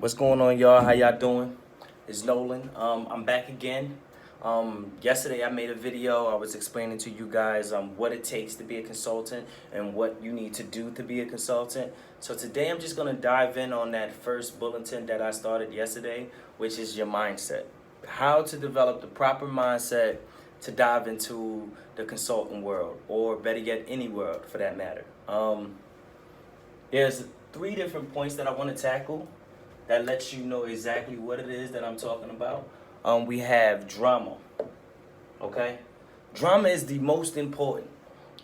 What's going on, y'all? How y'all doing? It's Nolan. I'm back again. Yesterday I made a video. I was explaining to you guys what it takes to be a consultant and what you need to do to be a consultant. So today I'm just gonna dive in on that first bulletin that I started yesterday, which is your mindset. How to develop the proper mindset to dive into the consultant world, or better yet, any world for that matter. There's three different points that I want to tackle that lets you know exactly what it is that I'm talking about. We have drama, okay? Drama is the most important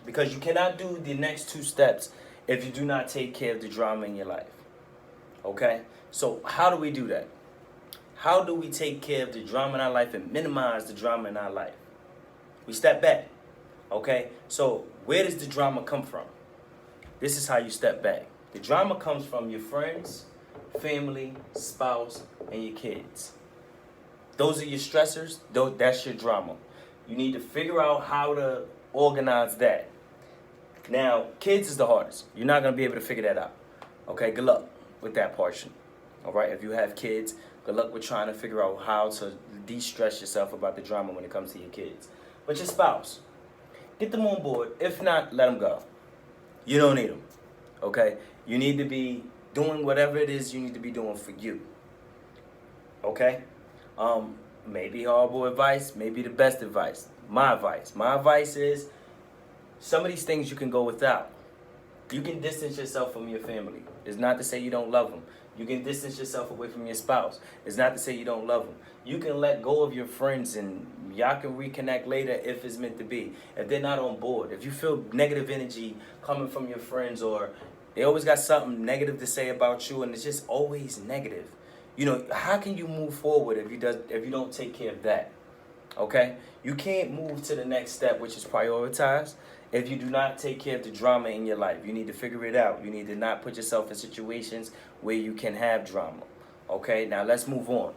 because you cannot do the next two steps if you do not take care of the drama in your life, okay? So, how do we do that? How do we take care of the drama in our life and minimize the drama in our life? We step back, okay? So, where does the drama come from? This is how you step back. The drama comes from your friends, family, spouse, and your kids. Those are your stressors. That's your drama. You need to figure out how to organize that. Now, kids is the hardest. You're not going to be able to figure that out. Okay, good luck with that portion. All right, if you have kids, good luck with trying to figure out how to de-stress yourself about the drama when it comes to your kids. But your spouse, get them on board. If not, let them go. You don't need them. Okay? You need to be doing whatever it is you need to be doing for you. Okay? Maybe horrible advice, maybe the best advice. My advice is some of these things you can go without. You can distance yourself from your family. It's not to say you don't love them. You can distance yourself away from your spouse. It's not to say you don't love them. You can let go of your friends and y'all can reconnect later if it's meant to be. If they're not on board, if you feel negative energy coming from your friends, or they always got something negative to say about you and it's just always negative. You know, how can you move forward if you don't take care of that? Okay? You can't move to the next step, which is prioritize, if you do not take care of the drama in your life. You need to figure it out. You need to not put yourself in situations where you can have drama. Okay? Now let's move on.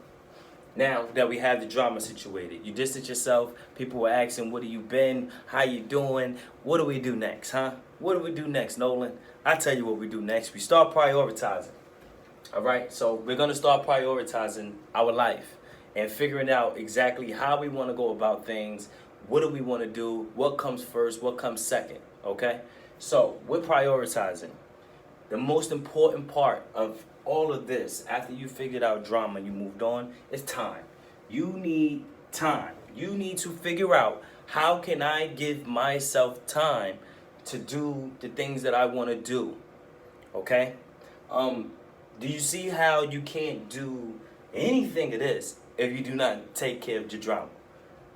Now that we have the drama situated, you distance yourself. People were asking, "What have you been? How you doing? What do we do next, huh? What do we do next, Nolan?" I tell you what we do next. We start prioritizing. All right, so we're gonna start prioritizing our life and figuring out exactly how we want to go about things. What do we want to do? What comes first? What comes second? Okay, so we're prioritizing. The most important part of all of this, after you figured out drama and you moved on, is time. You need time. You need to figure out, how can I give myself time to do the things that I want to do? Okay? Do you see how you can't do anything of this if you do not take care of your drama?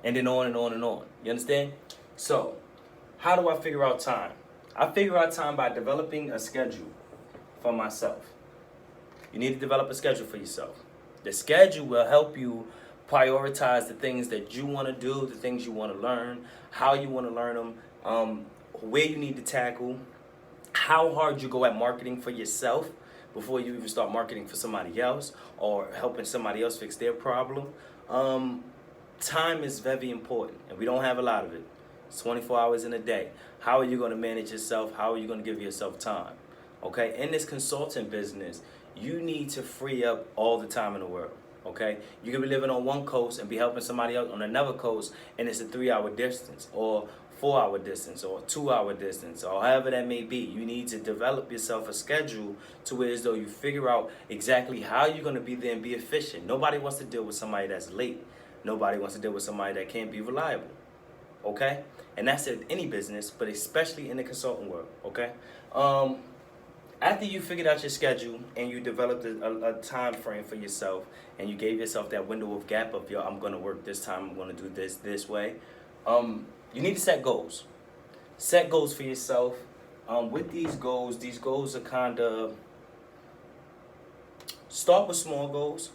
And then on and on and on. You understand? So, how do I figure out time? I figure out time by developing a schedule for myself. You need to develop a schedule for yourself. The schedule will help you prioritize the things that you want to do, the things you want to learn, how you want to learn them, where you need to tackle, how hard you go at marketing for yourself before you even start marketing for somebody else or helping somebody else fix their problem. Time is very important, and we don't have a lot of it. It's 24 hours in a day. How are you going to manage yourself? How are you going to give yourself time? Okay, in this consulting business, you need to free up all the time in the world. Okay, you can be living on one coast and be helping somebody else on another coast, and it's a 3-hour distance, or 4-hour distance, or 2-hour distance, or however that may be. You need to develop yourself a schedule to where, as though you figure out exactly how you're going to be there and be efficient. Nobody wants to deal with somebody that's late. Nobody wants to deal with somebody that can't be reliable. Okay, and that's in any business, but especially in the consulting world. Okay. After you figured out your schedule and you developed a time frame for yourself, and you gave yourself that window of gap of, yo, I'm going to work this time, I'm going to do this way, you need to set goals. Set goals for yourself. With these goals are kind of, start with small goals.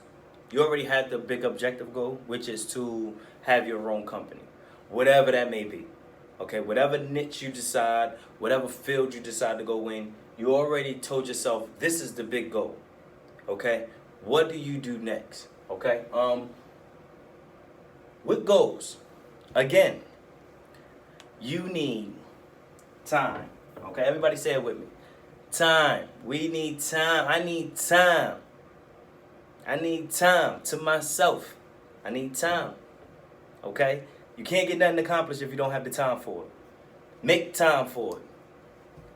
You already have the big objective goal, which is to have your own company, whatever that may be. Okay, whatever niche you decide, whatever field you decide to go in, you already told yourself this is the big goal. Okay, what do you do next? Okay, with goals, again, you need time. Okay, everybody say it with me. Time. We need time. I need time. I need time to myself. I need time. Okay? You can't get nothing accomplished if you don't have the time for it. Make time for it.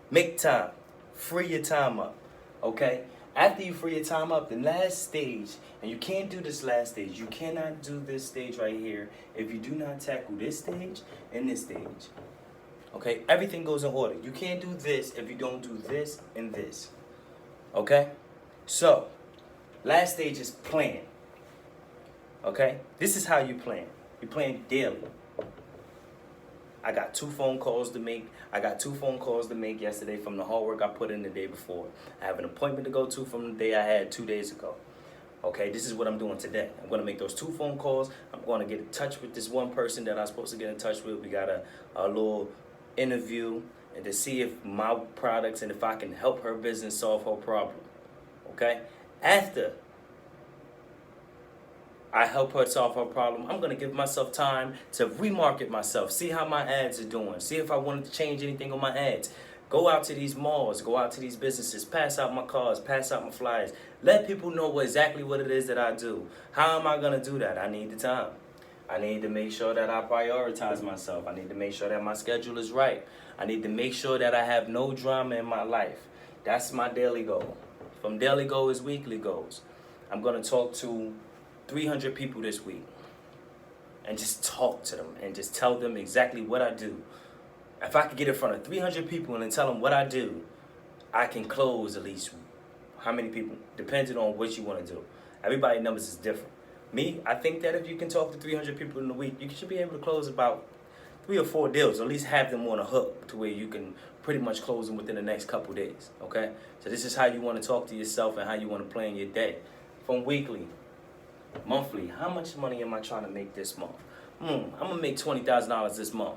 Make time. Free your time up. Okay? After you free your time up, the last stage, and you can't do this last stage. You cannot do this stage right here if you do not tackle this stage and this stage. Okay? Everything goes in order. You can't do this if you don't do this and this. Okay? So, last stage is plan. Okay? This is how you plan. You plan daily. I got 2 phone calls to make. I got 2 phone calls to make yesterday from the hard work I put in the day before. I have an appointment to go to from the day I had 2 days ago. Okay, this is what I'm doing today. I'm going to make those 2 phone calls. I'm going to get in touch with this one person that I'm supposed to get in touch with. We got a little interview and to see if my products and if I can help her business solve her problem. Okay? After I help her solve her problem, I'm going to give myself time to remarket myself, see how my ads are doing, see if I wanted to change anything on my ads. Go out to these malls, go out to these businesses, pass out my cards, pass out my flyers. Let people know exactly what it is that I do. How am I going to do that? I need the time. I need to make sure that I prioritize myself. I need to make sure that my schedule is right. I need to make sure that I have no drama in my life. That's my daily goal. From daily goals is weekly goals. I'm going to talk to 300 people this week and just talk to them and just tell them exactly what I do. If I could get in front of 300 people and then tell them what I do, I can close at least how many people, depending on what you want to do. Everybody's numbers is different. Me, I think that if you can talk to 300 people in a week, you should be able to close about 3 or 4 deals, or at least have them on a hook to where you can pretty much close them within the next couple days, okay? So this is how you want to talk to yourself and how you want to plan your day. From weekly, monthly, how much money am I trying to make this month? I'm going to make $20,000 this month.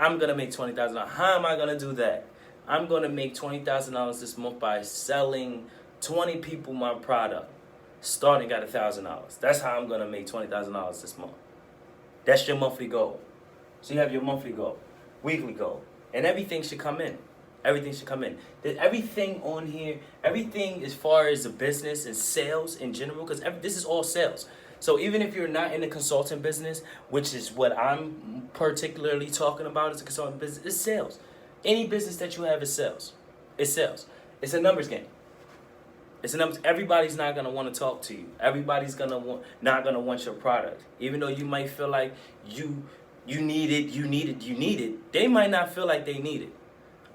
I'm going to make $20,000. How am I going to do that? I'm going to make $20,000 this month by selling 20 people my product, starting at $1,000. That's how I'm going to make $20,000 this month. That's your monthly goal. So you have your monthly goal, weekly goal, and everything should come in. Everything should come in. Everything on here, everything as far as the business and sales in general, because this is all sales. So even if you're not in the consulting business, which is what I'm particularly talking about as a consulting business, it's sales. Any business that you have is sales. It's sales. It's a numbers game. It's a numbers. Everybody's not gonna want to talk to you. Everybody's not gonna want your product. Even though you might feel like you need it, they might not feel like they need it.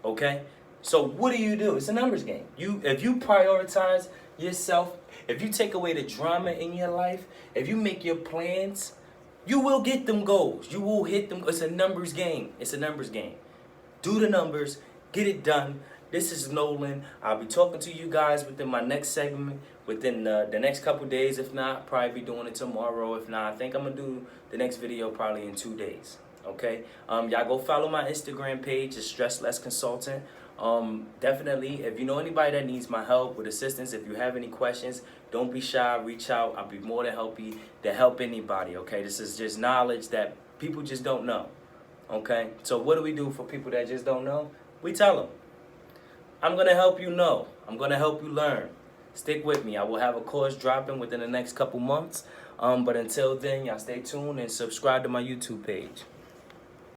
Okay? So what do? It's a numbers game. If you prioritize yourself, if you take away the drama in your life, if you make your plans, you will get them goals. You will hit them. It's a numbers game. It's a numbers game. Do the numbers. Get it done. This is Nolan. I'll be talking to you guys within my next segment, within the next couple days. If not, probably be doing it tomorrow. If not, I think I'm going to do the next video probably in 2 days. Okay? Y'all go follow my Instagram page. It's Stress Less Consultant. Definitely, if you know anybody that needs my help with assistance, if you have any questions, don't be shy, reach out. I'll be more than happy to help anybody, okay? This is just knowledge that people just don't know, okay? So what do we do for people that just don't know? We tell them, I'm going to help you know. I'm going to help you learn. Stick with me. I will have a course dropping within the next couple months. But until then, y'all stay tuned and subscribe to my YouTube page.